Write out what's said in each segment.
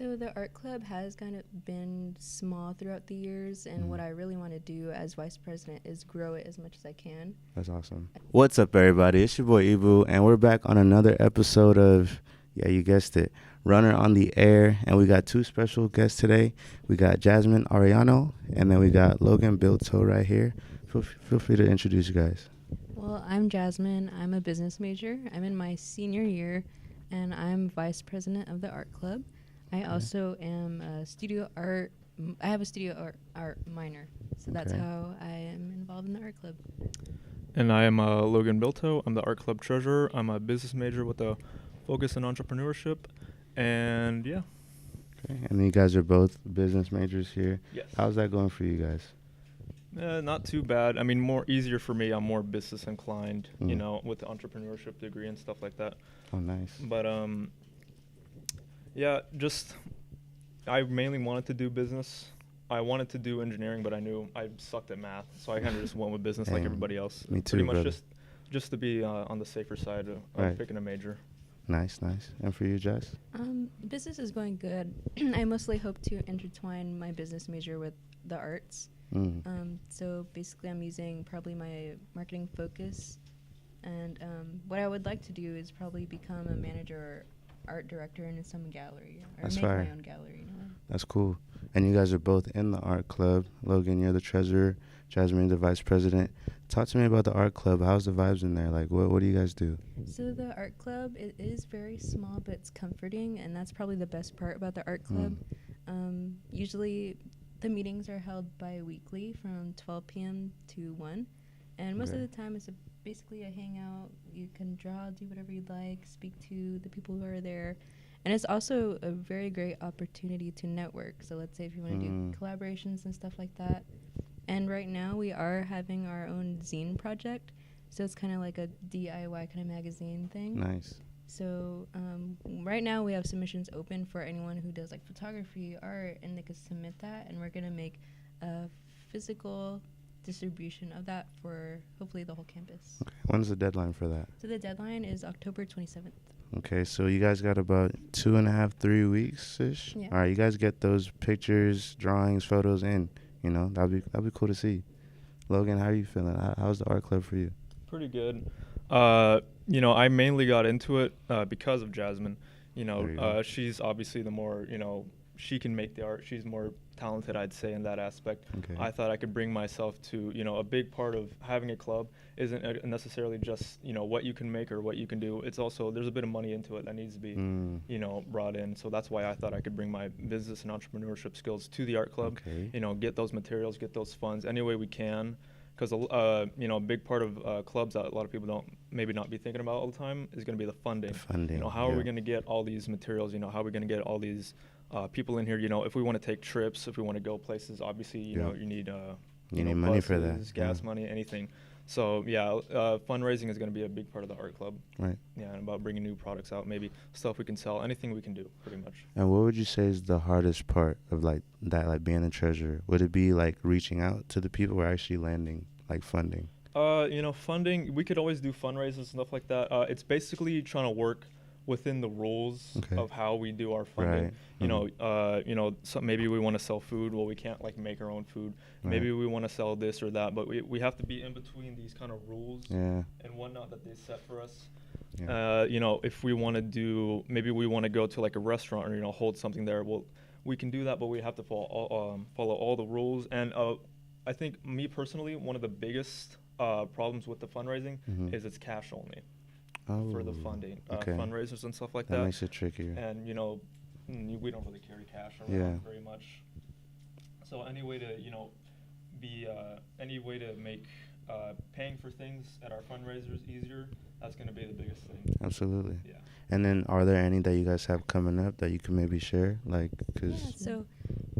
So the art club has kind of been small throughout the years, and what I really want to do as vice president is grow it as much as I can. That's awesome. What's up, everybody? It's your boy Ibu, and we're back on another episode of, yeah, you guessed it, Runner on the Air. And we got two special guests today. We got Jasmin Arellano, and then we got Logan Bilto right here. Feel free to introduce you guys. Well, I'm Jasmine. I'm a business major. I'm in my senior year, and I'm vice president of the art club. I also am a studio art. I have a studio art minor, so that's how I am involved in the art club. And I am Logan Bilto. I'm the art club treasurer. I'm a business major with a focus in entrepreneurship, and yeah. Okay. And you guys are both business majors here. Yes. How's that going for you guys? Not too bad. I mean, more easier for me. I'm more business inclined, you know, with the entrepreneurship degree and stuff like that. Oh, nice. But yeah, just I mainly wanted to do business. I wanted to do engineering, but I knew I sucked at math, so I kind of just went with business like everybody else. Me too, pretty much brother. just to be on the safer side of picking a major. Nice. And for you, Jess? Business is going good. I mostly hope to intertwine my business major with the arts. So basically I'm using probably my marketing focus, and what I would like to do is probably become a manager or art director in some gallery, or That's make fire. my own gallery. You know? That's cool. And you guys are both in the art club. Logan, you're the treasurer. Jasmine, the vice president. Talk to me about the art club. How's the vibes in there? Like, what do you guys do? So the art club, it is very small, but it's comforting, and that's probably the best part about the art club. Usually the meetings are held bi-weekly from 12 p.m. to 1, and most of the time it's basically a hangout. You can draw, do whatever you'd like, speak to the people who are there. And it's also a very great opportunity to network. So let's say if you want to do collaborations and stuff like that. And right now we are having our own zine project. So it's kind of like a DIY kind of magazine thing. Nice. So right now we have submissions open for anyone who does like photography, art, and they can submit that. And we're going to make a physical distribution of that for hopefully the whole campus. Okay. When's the deadline for that? So the deadline is October 27th. Okay, so you guys got about 2.5, 3 weeks-ish? Yeah. All right, you guys get those pictures, drawings, photos in. You know, that'd be cool to see. Logan, how are you feeling? How's the art club for you? Pretty good. You know, I mainly got into it because of Jasmine. You know, she's obviously the more, you know, she can make the art. She's more talented, I'd say, in that aspect. Okay. I thought I could bring myself to, you know, a big part of having a club isn't necessarily just, you know, what you can make or what you can do. It's also, there's a bit of money into it that needs to be, you know, brought in. So that's why I thought I could bring my business and entrepreneurship skills to the art club, you know, get those materials, get those funds any way we can. Because, you know, a big part of clubs that a lot of people don't maybe not be thinking about all the time is going to be the funding. Funding. You know, how are we going to get all these materials? You know, how are we going to get all these people in here? You know, if we want to take trips, if we want to go places, obviously, you know, you need money buses, for that. gas money, anything. So, yeah, fundraising is going to be a big part of the art club. Right. Yeah, and about bringing new products out, maybe stuff we can sell, anything we can do, pretty much. And what would you say is the hardest part of, like, that, like, being a treasurer? Would it be, like, reaching out to the people or actually landing, like, funding? You know, funding, we could always do fundraisers and stuff like that. It's basically trying to work within the rules of how we do our funding. Right. You know, so maybe we want to sell food. Well, we can't like make our own food. Maybe we want to sell this or that, but we have to be in between these kind of rules and whatnot that they set for us. You know, if we want to do, maybe we want to go to like a restaurant or, you know, hold something there. Well, we can do that, but we have to follow all the rules. And I think me personally, one of the biggest problems with the fundraising is it's cash only. For the funding, fundraisers and stuff like that. That makes it trickier. And, you know, we don't really carry cash around very much. So any way to, you know, any way to make paying for things at our fundraisers easier, that's going to be the biggest thing. Absolutely. Yeah. And then are there any that you guys have coming up that you can maybe share? Like, cause so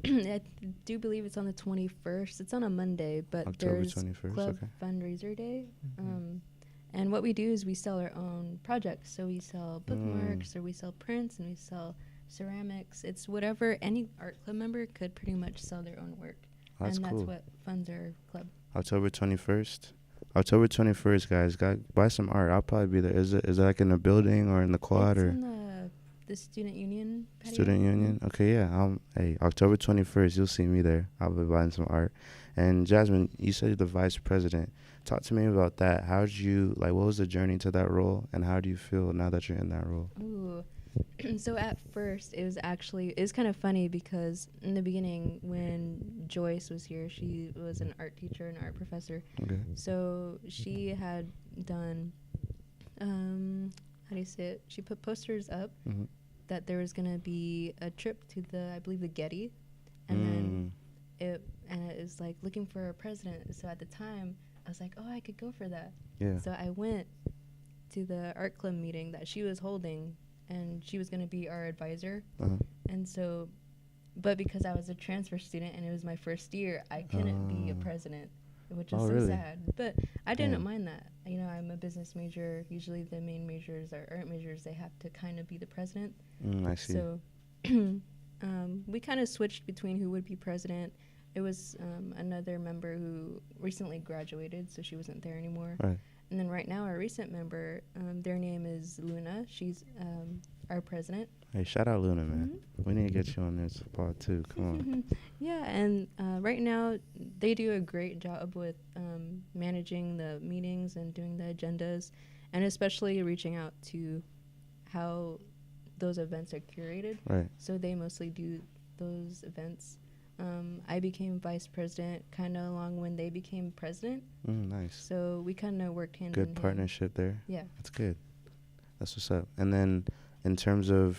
I do believe it's on the 21st. It's on a Monday, but October there's 21st, Club Fundraiser Day. And what we do is we sell our own projects. So we sell bookmarks, or we sell prints, and we sell ceramics. It's whatever any art club member could pretty much sell their own work. That's and cool. that's what funds our club. October 21st. October 21st, guys. Buy some art. I'll probably be there. Is it like in a building or in the quad? It's or in the the student union patio. Student union. Okay, yeah. Hey, October 21st, you'll see me there. I'll be buying some art. And Jasmine, you said you're the vice president. Talk to me about that. How'd you what was the journey to that role, and how do you feel now that you're in that role? Ooh. So at first, it was kind of funny because in the beginning, when Joyce was here, she was an art teacher and art professor. Okay. So she had done, how do you say it? She put posters up that there was going to be a trip to I believe the Getty, and then it was like looking for a president. So at the time, I was like, oh, I could go for that. Yeah. So I went to the art club meeting that she was holding, and she was going to be our advisor. And so, but because I was a transfer student and it was my first year, I couldn't be a president, which is so really? sad. But I didn't mind that. You know, I'm a business major. Usually the main majors are art majors. They have to kind of be the president. I see. So we kind of switched between who would be president. It was another member who recently graduated, so she wasn't there anymore. Right. And then right now, our recent member, their name is Luna. She's our president. Hey, shout out Luna, man. We need to get you on this pod too. Come on. Yeah, and right now, they do a great job with managing the meetings and doing the agendas, and especially reaching out to how those events are curated. Right. So they mostly do those events. I became vice president kind of along when they became president. Nice. So we kind of worked hand in hand. Good partnership there. Yeah. That's good. That's what's up. And then in terms of,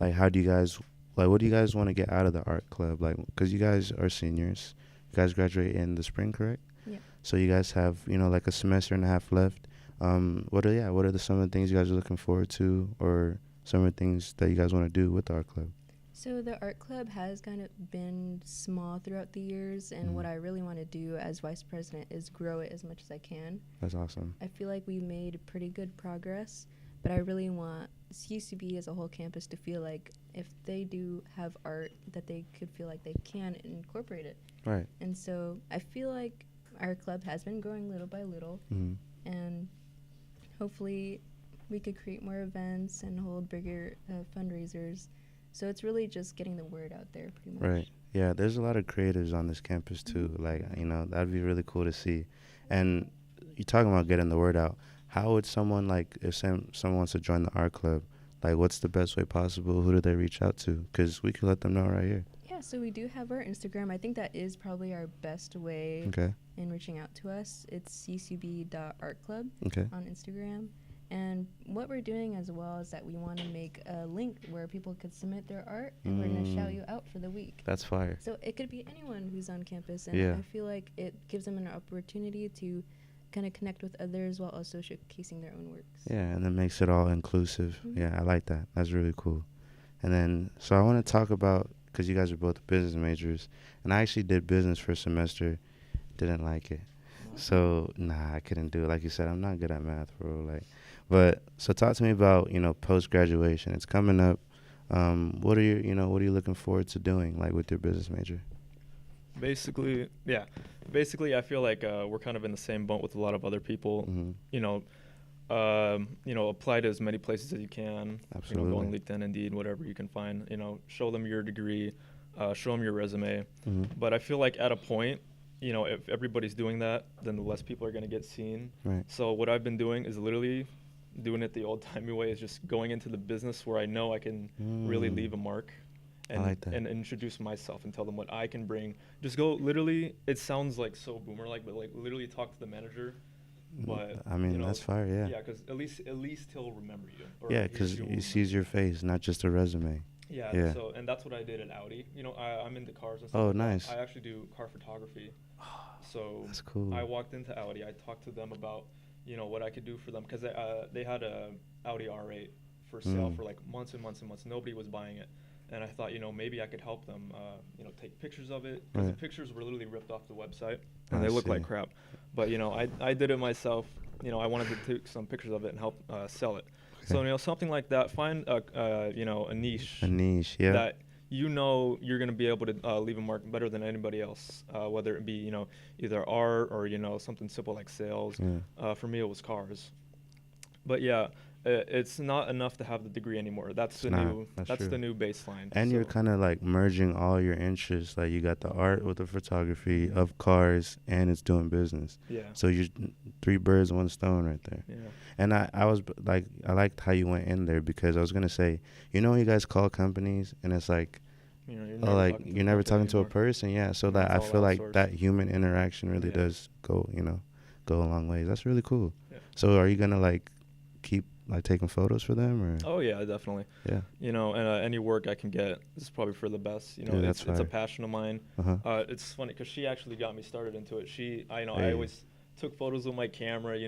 how do you guys, what do you guys want to get out of the art club? Because you guys are seniors. You guys graduate in the spring, correct? Yeah. So you guys have, a semester and a half left. What are some of the things you guys are looking forward to, or some of the things that you guys want to do with the art club? So the art club has kind of been small throughout the years, and what I really want to do as vice president is grow it as much as I can. That's awesome. I feel like we made pretty good progress, but I really want CSUB as a whole campus to feel like if they do have art, that they could feel like they can incorporate it. Right. And so I feel like our club has been growing little by little, and hopefully we could create more events and hold bigger fundraisers. So it's really just getting the word out there, pretty much. Right. Yeah, there's a lot of creatives on this campus, too. That'd be really cool to see. And you're talking about getting the word out. How would someone, if someone wants to join the art club, what's the best way possible? Who do they reach out to? Because we can let them know right here. Yeah, so we do have our Instagram. I think that is probably our best way in reaching out to us. It's csub.artclub on Instagram. And what we're doing as well is that we want to make a link where people could submit their art, and we're going to shout you out for the week. That's fire. So it could be anyone who's on campus, and I feel like it gives them an opportunity to kind of connect with others while also showcasing their own works. Yeah, and it makes it all inclusive. Yeah, I like that. That's really cool. And then, so I want to talk about, because you guys are both business majors, and I actually did business for a semester, didn't like it. So, I couldn't do it. Like you said, I'm not good at math, bro. But so talk to me about, post graduation. It's coming up. What are you looking forward to doing with your business major? Basically, I feel like we're kind of in the same boat with a lot of other people. Apply to as many places as you can. Absolutely. Go on LinkedIn, Indeed, whatever you can find. Show them your degree, show them your resume. But I feel like at a point, if everybody's doing that, then the less people are going to get seen. Right. So what I've been doing is literally doing it the old-timey way, is just going into the business where I know I can really leave a mark. And, I like that. And introduce myself and tell them what I can bring. Just go literally, it sounds like so boomer-like, but literally talk to the manager. But I mean, that's fire, yeah. Yeah, because at least he'll remember you. Yeah, because he sees your face, not just a resume. Yeah. So, and that's what I did at Audi. I'm into cars and stuff. Oh, nice. I actually do car photography. So that's cool. I walked into Audi. I talked to them about, what I could do for them, because they had a Audi R8 for sale for months and months and months. Nobody was buying it. And I thought, maybe I could help them, take pictures of it. Because the pictures were literally ripped off the website, and they look like crap. But, I did it myself. I wanted to take some pictures of it and help sell it. So, something like that. Find, a niche. A niche, yeah. That you're going to be able to leave a mark better than anybody else, whether it be, either art or, something simple like sales. For me, it was cars. But, yeah, it's not enough to have the degree anymore. That's the new baseline. And you're kind of like merging all your interests. Like you got the art with the photography of cars, and it's doing business. Yeah. So you're 3 birds, 1 stone right there. Yeah. And I was like, I liked how you went in there, because I was gonna say, when you guys call companies and it's like, you're never talking to a person. Yeah. So that I feel like that human interaction really does go a long way. That's really cool. Yeah. So are you gonna like keep like taking photos for them, or? Oh yeah, definitely. Yeah. And any work I can get is probably for the best. It's a passion of mine. It's funny because she actually got me started into it. I always took photos with my camera,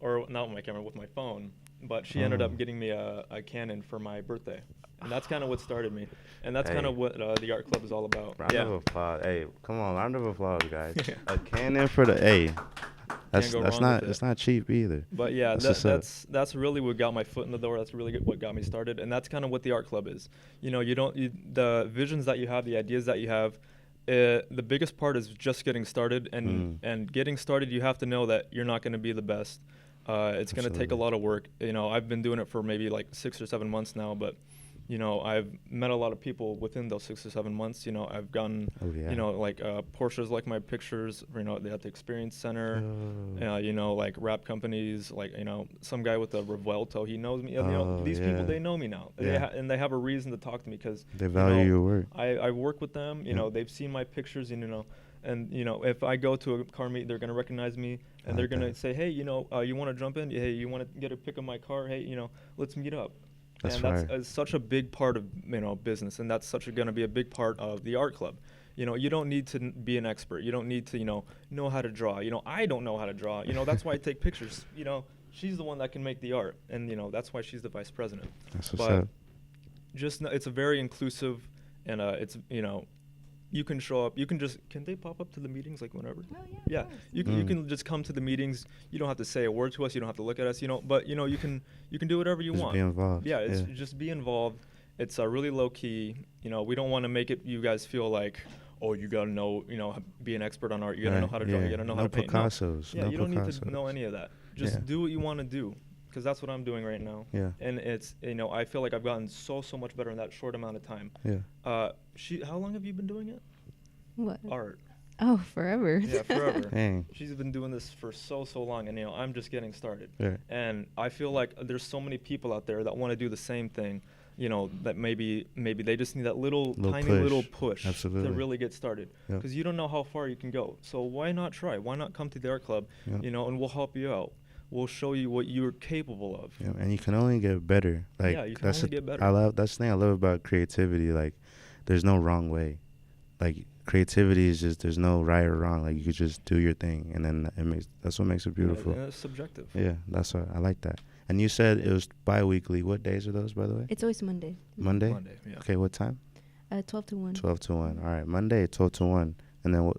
or not with my camera, with my phone. But she ended up getting me a Canon for my birthday. And that's kind of what started me. And that's kind of what the art club is all about. Round of applause. Hey, come on, round of applause, guys. A Canon for the it's not cheap either. But yeah, that's really what got my foot in the door. That's really what got me started. And that's kind of what the art club is. The visions that you have, the ideas that you have, the biggest part is just getting started. And getting started, you have to know that you're not going to be the best. It's going to take a lot of work. I've been doing it for maybe like 6 or 7 months now, but I've met a lot of people within those 6 or 7 months. I've gotten, Porsches like my pictures, at the Experience Center, like rap companies, like, some guy with a Revuelto, he knows me. These people, they know me now. Yeah. And they have a reason to talk to me because they value your work. I work with them, they've seen my pictures, and, if I go to a car meet, they're going to recognize me, and they're going to say, hey, you want to jump in? Hey, you want to get a pic of my car? Hey, let's meet up. That's such a big part of business, and that's going to be a big part of the art club. You don't need to be an expert. You don't need to know how to draw. I don't know how to draw. That's why I take pictures. She's the one that can make the art, and that's why she's the vice president. That's what's up. It's a very inclusive, and it's you can show up. Can they pop up to the meetings like whenever? Oh, yeah. You can just come to the meetings. You don't have to say a word to us. You don't have to look at us. But you can do whatever you want. Be involved. Yeah, just be involved. It's really low key. We don't want to make it you guys feel like, oh, you gotta know, be an expert on art. You gotta know how to draw. You gotta know how to paint. Picassos. No, you don't need to know any of that. Just do what you want to do. Because that's what I'm doing right now. Yeah. And it's, I feel like I've gotten so much better in that short amount of time. Yeah. How long have you been doing it? What? Art. Oh, forever. Yeah, forever. Dang. She's been doing this for so long, and I'm just getting started. Yeah. And I feel like there's so many people out there that want to do the same thing. That maybe they just need that little push Absolutely. To really get started. Because you don't know how far you can go. So why not try? Why not come to the art club? And we'll help you out. We'll show you what you're capable of. Yeah, and you can only get better. Like, you can only get better. That's the thing I love about creativity. Like, there's no wrong way. Like, creativity is just, there's no right or wrong. Like, you could just do your thing, and then that's what makes it beautiful. Yeah, it's subjective. Yeah, that's what I like that. And you said it was bi-weekly. What days are those, by the way? It's always Monday. Monday? Monday, yeah. Okay, what time? 12 to 1. 12 to 1. All right, Monday, 12 to 1. And then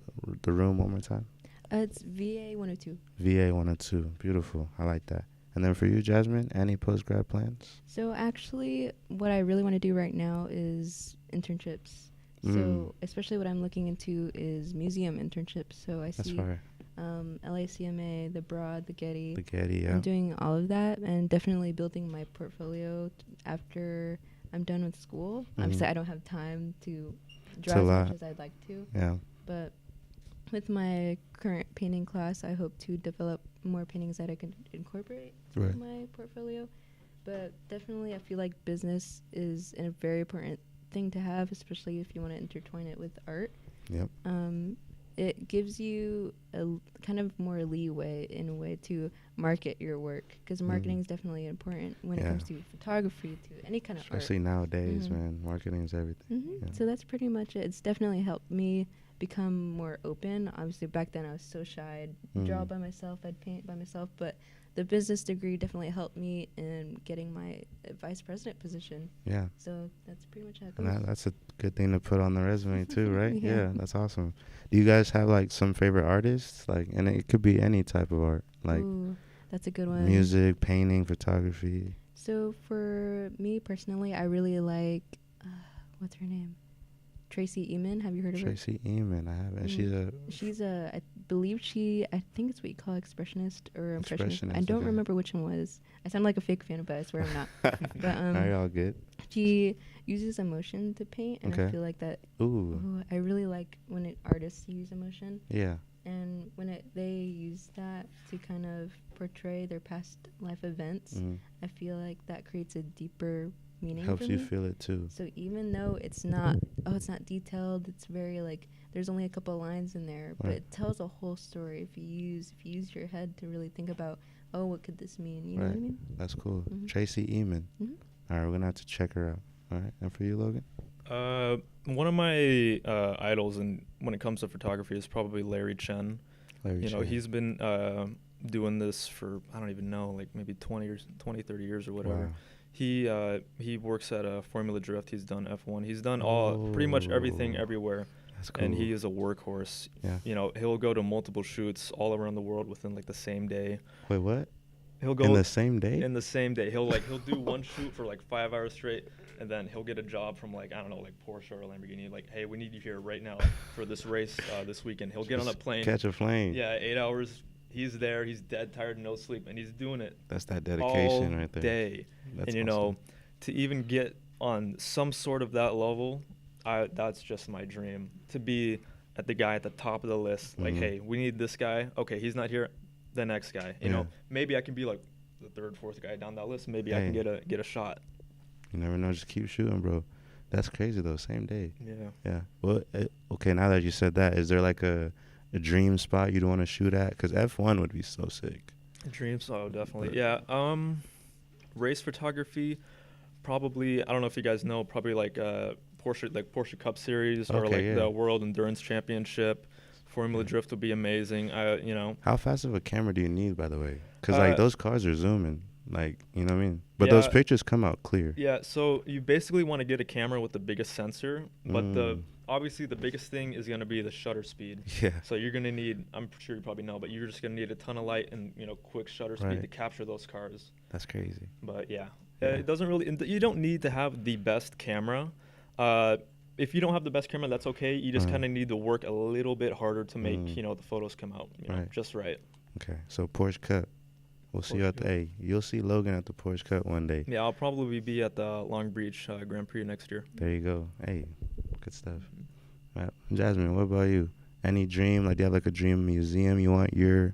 the room one more time? It's VA 102. VA 102. Beautiful. I like that. And then for you, Jasmine, any post-grad plans? So actually, what I really want to do right now is internships. So especially what I'm looking into is museum internships. So I see LACMA, the Broad, the Getty. The Getty, yeah. I'm doing all of that and definitely building my portfolio after I'm done with school. Obviously, I don't have time to draw as much as I'd like to. Yeah. But with my current painting class, I hope to develop more paintings that I can incorporate in my portfolio. But definitely, I feel like business is a very important thing to have, especially if you want to intertwine it with art. Yep. It gives you a kind of more leeway in a way to market your work, because marketing is definitely important when it comes to photography, to any kind of art. Especially nowadays, man. Marketing is everything. Yeah. So that's pretty much it. It's definitely helped me become more open. Obviously, back then I was so shy. I'd draw by myself, I'd paint by myself, but the business degree definitely helped me in getting my vice president position. Yeah. So that's pretty much how it goes. And that's a good thing to put on the resume too, right? Yeah, that's awesome. Do you guys have like some favorite artists? Like, and it could be any type of art. Like, ooh, that's a good one. Music, painting, photography. So for me personally, I really like, what's her name? Tracy Emin. Have you heard of her? Tracy Emin, I haven't. She's a believe I think it's what you call expressionist or impressionist. I don't okay. remember which one was. I sound like a fake fan, but I swear I'm not. But Are you all good? she uses emotion to paint, and Okay. I feel like that. Ooh. I really like when artists use emotion. Yeah. And when they use that to kind of portray their past life events, I feel like that creates a deeper meaning. Helps for you me. feel it too. So even though it's not detailed, it's very like there's only a couple lines in there, but it tells a whole story if you use your head to really think about, oh, what could this mean? You know what I mean? That's cool. Tracy Eamon. All right, we're gonna have to check her out. All right, and for you, Logan? One of my idols when it comes to photography is probably Larry Chen. He's been doing this for, I don't even know, like maybe 20, 30 years or whatever. Wow. He works at Formula Drift. He's done F1. He's done pretty much everything everywhere. That's cool. And he is a workhorse. Yeah. He'll go to multiple shoots all around the world within like the same day. Wait, what? He'll go in the same day? In the same day. He'll do one shoot for like 5 hours straight, and then he'll get a job from like, I don't know, like Porsche or Lamborghini. Like, hey, we need you here right now for this race this weekend. He'll get on a plane. Catch a plane. Yeah, 8 hours. He's there. He's dead tired, no sleep, and he's doing it. That's that dedication all right there. Day. That's and awesome. To even get on some sort of that level, that's just my dream. To be at the guy at the top of the list. Like, hey, we need this guy. Okay, he's not here. The next guy. You know, maybe I can be like the third, fourth guy down that list. Maybe I can get a shot. You never know. Just keep shooting, bro. That's crazy though. Same day. Yeah. Yeah. Well, okay. Now that you said that, is there like a dream spot you'd want to shoot at? Because F1 would be so sick. Dream spot, definitely. Yeah. Race photography, probably. I don't know if you guys know. Probably like Porsche Cup Series or like the World Endurance Championship. Formula Drift would be amazing. How fast of a camera do you need, by the way? Because like those cars are zooming, like, you know what I mean. But those pictures come out clear. Yeah. So you basically want to get a camera with the biggest sensor, but obviously the biggest thing is going to be the shutter speed. Yeah. So you're going to need, I'm sure you probably know, but you're just going to need a ton of light and quick shutter speed to capture those cars. That's crazy. But it doesn't really. You don't need to have the best camera. If you don't have the best camera, that's okay. You just kind of need to work a little bit harder to make the photos come out just right. Okay, so Porsche Cup. We'll see you at the you'll see Logan at the Porsche Cup one day. Yeah, I'll probably be at the Long Beach Grand Prix next year. There you go. Hey, good stuff. Right. Jasmine, what about you? Any dream? Like, do you have like a dream museum you want your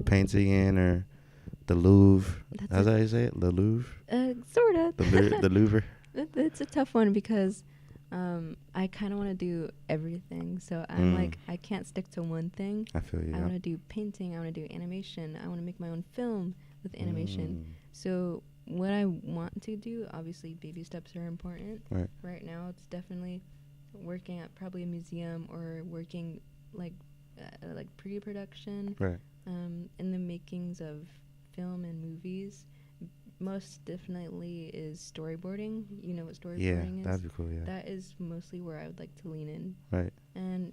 painting in, or the Louvre? How's that how you say it? The Louvre? Sort of. The Louvre? It's a tough one because I kind of want to do everything. So I'm like, I can't stick to one thing. I feel you. I want to do painting. I want to do animation. I want to make my own film with animation. So what I want to do, obviously baby steps are important. Right now it's definitely working at probably a museum or working like pre-production. In the makings of film and movies. Most definitely is storyboarding. You know what storyboarding is? Yeah, that'd be cool, yeah. That is mostly where I would like to lean in. Right. And,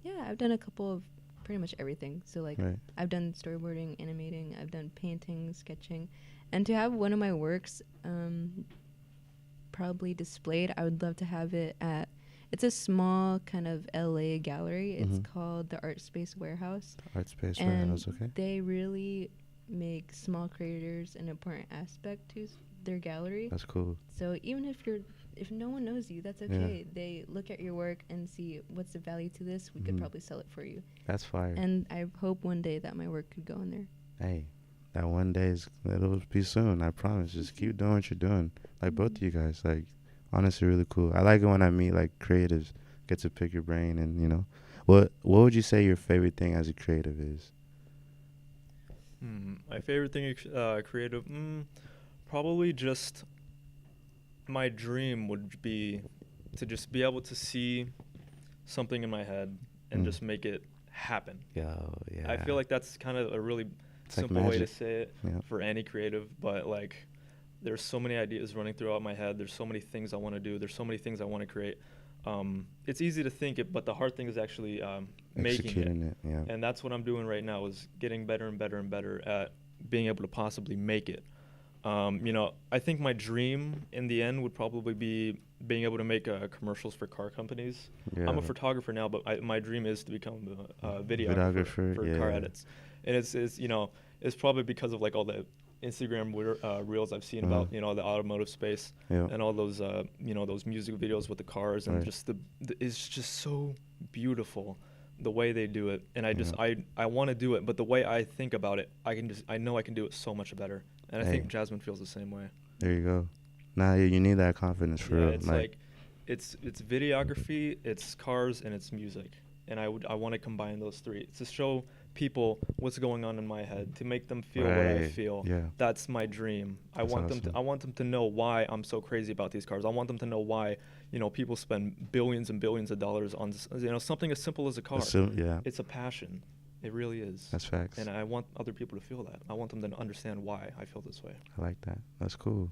I've done a couple of pretty much everything. So, like, I've done storyboarding, animating, I've done painting, sketching. And to have one of my works probably displayed, I would love to have it at, it's a small kind of LA gallery. It's called the Art Space Warehouse. The Art Space Warehouse, okay. They really make small creators an important aspect to their gallery. That's cool. So even if no one knows you, that's okay. Yeah. They look at your work and see what's the value to this. We could probably sell it for you. That's fire. And I hope one day that my work could go in there. Hey, that one day it'll be soon. I promise. Just keep doing what you're doing. Like both of you guys. Like honestly, really cool. I like it when I meet like creatives. Get to pick your brain and what would you say your favorite thing as a creative is? My favorite thing, creative, probably just my dream would be to just be able to see something in my head and just make it happen. Yeah. I feel like that's kind of a really simple way to say it for any creative, but like there's so many ideas running throughout my head. There's so many things I want to do. There's so many things I want to create. It's easy to think it, but the hard thing is actually making it. Yeah. And that's what I'm doing right now, is getting better and better and better at being able to possibly make it. I think my dream in the end would probably be being able to make commercials for car companies. Yeah. I'm a photographer now, but my dream is to become a videographer for car edits. And it's probably because of like all the Instagram reels I've seen about the automotive space and all those those music videos with the cars and just it's just so beautiful the way they do it. And I want to do it, but the way I think about it, I know I can do it so much better. And I think Jasmine feels the same way. There you go. Now you need that confidence for real. It's like it's videography, it's cars, and it's music. And I want to combine those three to show people what's going on in my head, to make them feel what I feel. Yeah. That's my dream. I want them to know why I'm so crazy about these cars. I want them to know why, people spend billions and billions of dollars on something as simple as a car. It's a passion. It really is. That's facts. And I want other people to feel that. I want them to understand why I feel this way. I like that. That's cool.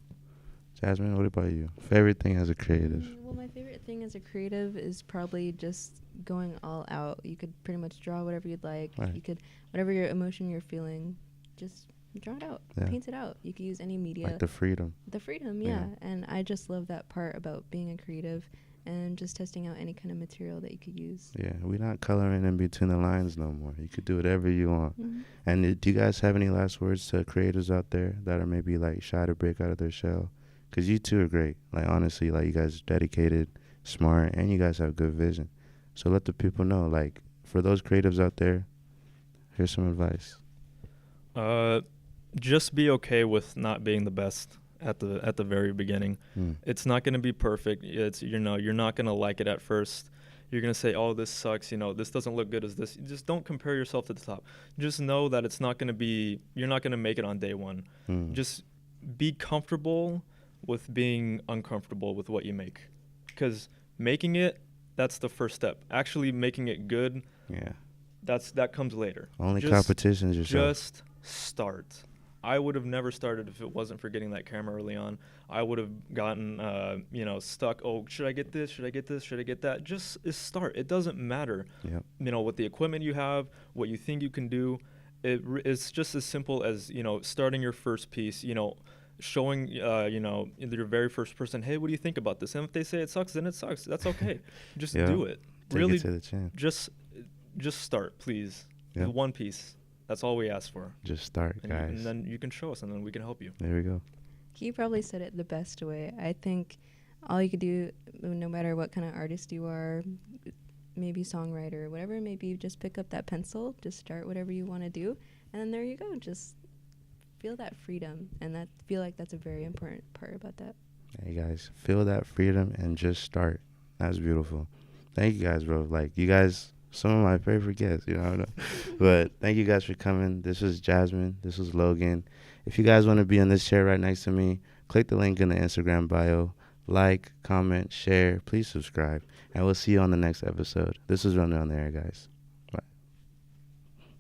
Jasmine, what about you? Favorite thing as a creative? Well, my favorite thing as a creative is probably just going all out. You could pretty much draw whatever you'd like. Right. You could, whatever your emotion you're feeling, just draw it out, paint it out. You could use any media. Like the freedom. The freedom, yeah. And I just love that part about being a creative and just testing out any kind of material that you could use. Yeah, we're not coloring in between the lines no more. You could do whatever you want. Mm-hmm. And do you guys have any last words to creators out there that are maybe like shy to break out of their shell? Because you two are great. Like, honestly, like, you guys are dedicated, smart, and you guys have good vision. So let the people know, like, for those creatives out there, here's some advice. Just be okay with not being the best at the very beginning. It's not going to be perfect. It's you're not going to like it at first. You're going to say, oh, this sucks, this doesn't look good as this. Just don't compare yourself to the top. Just know that it's not going to be, you're not going to make it on day one. Just be comfortable with being uncomfortable with what you make. Because making it, that's the first step. Actually making it good, that comes later. Only competition is yourself. Just start. I would have never started if it wasn't for getting that camera early on. I would have gotten, stuck. Oh, should I get this? Should I get this? Should I get that? Just start. It doesn't matter, what the equipment you have, what you think you can do. It's just as simple as, starting your first piece, showing, your very first person, hey, what do you think about this? And if they say it sucks, then it sucks. That's okay. Just do it. Really, just start, please. One piece. That's all we ask for. Just start, guys. And then you can show us, and then we can help you. There we go. You probably said it the best way. I think all you could do, no matter what kind of artist you are, maybe songwriter, whatever it may be, just pick up that pencil, just start whatever you want to do, and then there you go. Just feel that freedom, and feel like that's a very important part about that. Hey, guys, feel that freedom and just start. That's beautiful. Thank you guys, bro. Like, you guys... some of my favorite guests, But thank you guys for coming. This was Jasmine. This was Logan. If you guys want to be in this chair right next to me, click the link in the Instagram bio. Like, comment, share. Please subscribe. And we'll see you on the next episode. This is Running on the Air, guys.